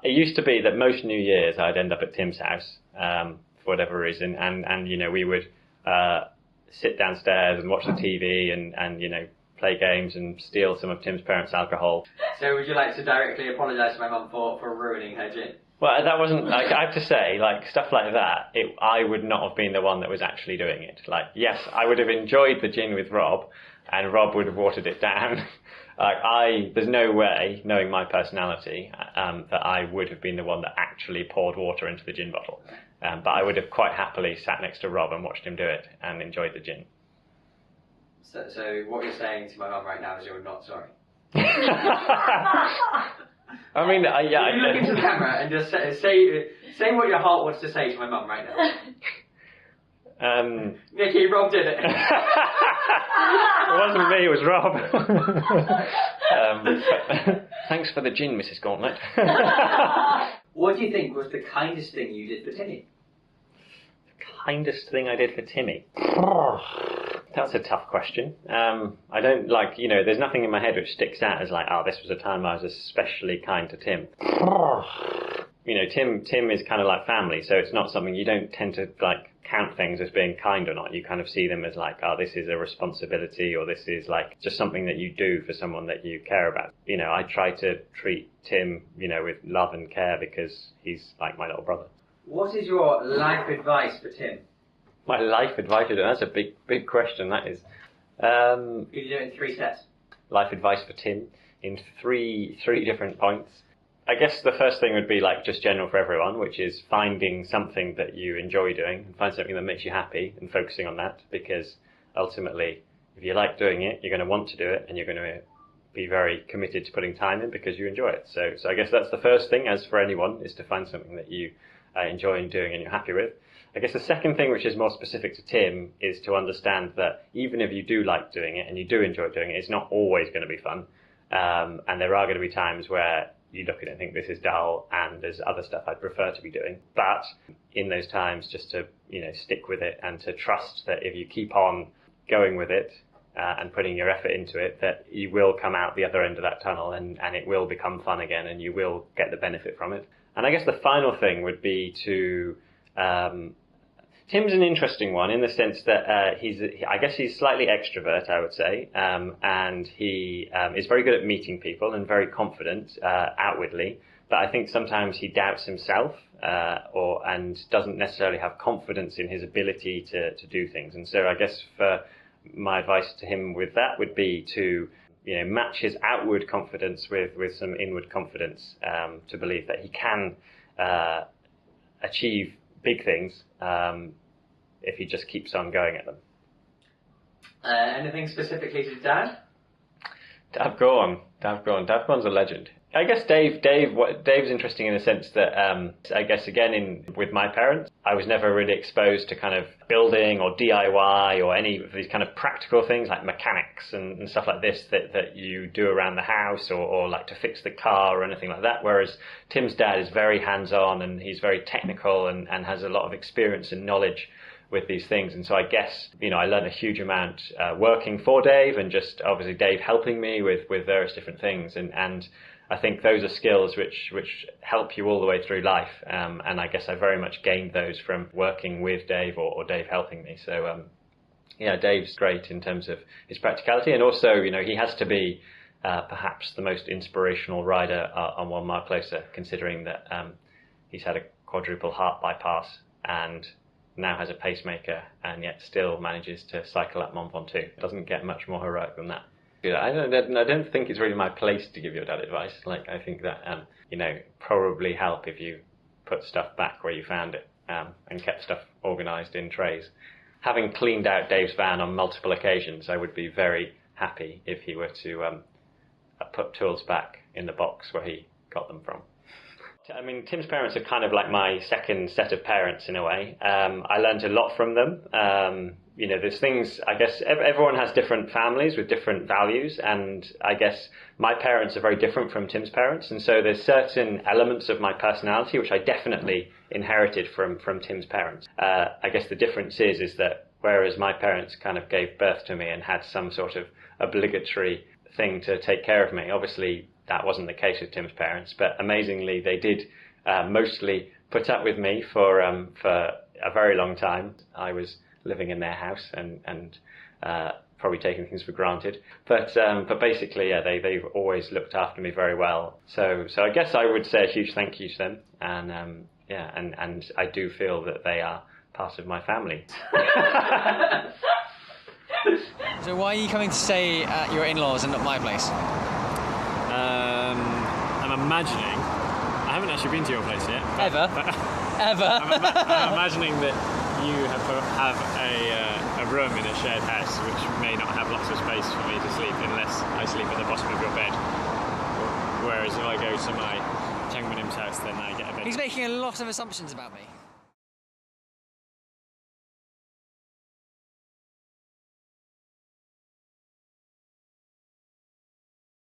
it used to be that most New Year's I'd end up at Tim's house for whatever reason, and you know, we would sit downstairs and watch the TV and you know, play games and steal some of Tim's parents' alcohol. So would you like to directly apologise to my mum for ruining her gin? Well, that wasn't, like, I have to say, like, stuff like that, I would not have been the one that was actually doing it. Like, yes, I would have enjoyed the gin with Rob, and Rob would have watered it down. There's no way, knowing my personality, that I would have been the one that actually poured water into the gin bottle. But I would have quite happily sat next to Rob and watched him do it and enjoyed the gin. So what you're saying to my mum right now is you're not sorry? I mean, yeah. You look into the camera and just say what your heart wants to say to my mum right now. Nikki, Rob did it. It wasn't me, it was Rob. Thanks for the gin, Mrs. Gauntlet. What do you think was the kindest thing you did for Timmy? The kindest thing I did for Timmy? That's a tough question. I don't like, you know, there's nothing in my head which sticks out as like, oh, this was a time I was especially kind to Tim. You know, Tim is kind of like family, so it's not something, you don't tend to like count things as being kind or not. You kind of see them as like, oh, this is a responsibility, or this is like just something that you do for someone that you care about. You know, I try to treat Tim, you know, with love and care because he's like my little brother. What is your life advice for Tim? My life advice, that's a big question, that is. You do it in 3 steps. Life advice for Tim in three different points. I guess the first thing would be like just general for everyone, which is finding something that you enjoy doing, and find something that makes you happy and focusing on that, because ultimately, if you like doing it, you're going to want to do it, and you're going to be very committed to putting time in because you enjoy it. So I guess that's the first thing, as for anyone, is to find something that you enjoy doing and you're happy with. I guess the second thing, which is more specific to Tim, is to understand that even if you do like doing it and you do enjoy doing it, it's not always going to be fun. And there are going to be times where you look at it and think this is dull and there's other stuff I'd prefer to be doing. But in those times, just to, you know, stick with it and to trust that if you keep on going with it and putting your effort into it, that you will come out the other end of that tunnel and it will become fun again and you will get the benefit from it. And I guess the final thing would be to... Tim's an interesting one in the sense that I guess he's slightly extrovert, I would say, and he is very good at meeting people and very confident outwardly, but I think sometimes he doubts himself and doesn't necessarily have confidence in his ability to do things. And so I guess for my advice to him with that would be to, you know, match his outward confidence with some inward confidence, to believe that he can achieve big things if he just keeps on going at them. Anything specifically to Dad? Davgon's a legend. I guess Dave's interesting in the sense that I guess again with my parents, I was never really exposed to kind of building or DIY or any of these kind of practical things like mechanics and stuff like this that you do around the house or like to fix the car or anything like that. Whereas Tim's dad is very hands-on and he's very technical and has a lot of experience and knowledge with these things. And so I guess, you know, I learned a huge amount working for Dave and just obviously Dave helping me with various different things. And I think those are skills which help you all the way through life. And I guess I very much gained those from working with Dave or Dave helping me. So, yeah, Dave's great in terms of his practicality. And also, you know, he has to be perhaps the most inspirational rider on 1 mile closer, considering that he's had a quadruple heart bypass and now has a pacemaker and yet still manages to cycle up Mont Ventoux. It doesn't get much more heroic than that. I don't think it's really my place to give your dad advice. Like, I think that, you know, probably help if you put stuff back where you found it and kept stuff organised in trays. Having cleaned out Dave's van on multiple occasions, I would be very happy if he were to put tools back in the box where he got them from. I mean, Tim's parents are kind of like my second set of parents in a way. I learned a lot from them. You know, there's things, I guess, everyone has different families with different values, and I guess my parents are very different from Tim's parents, and so there's certain elements of my personality which I definitely inherited from Tim's parents. I guess the difference is that whereas my parents kind of gave birth to me and had some sort of obligatory thing to take care of me, obviously that wasn't the case with Tim's parents, but amazingly they did mostly put up with me for a very long time. I was living in their house and probably taking things for granted, but basically, yeah, they've always looked after me very well. So I guess I would say a huge thank you to them, and yeah, and I do feel that they are part of my family. So why are you coming to stay at your in-laws and not my place? I'm imagining, I haven't actually been to your place yet. Ever? Ever? I'm imagining that you have a room in a shared house which may not have lots of space for me to sleep unless I sleep at the bottom of your bed. Whereas if I go to my Changmanim's house, then I get a bed. He's making a lot of assumptions about me.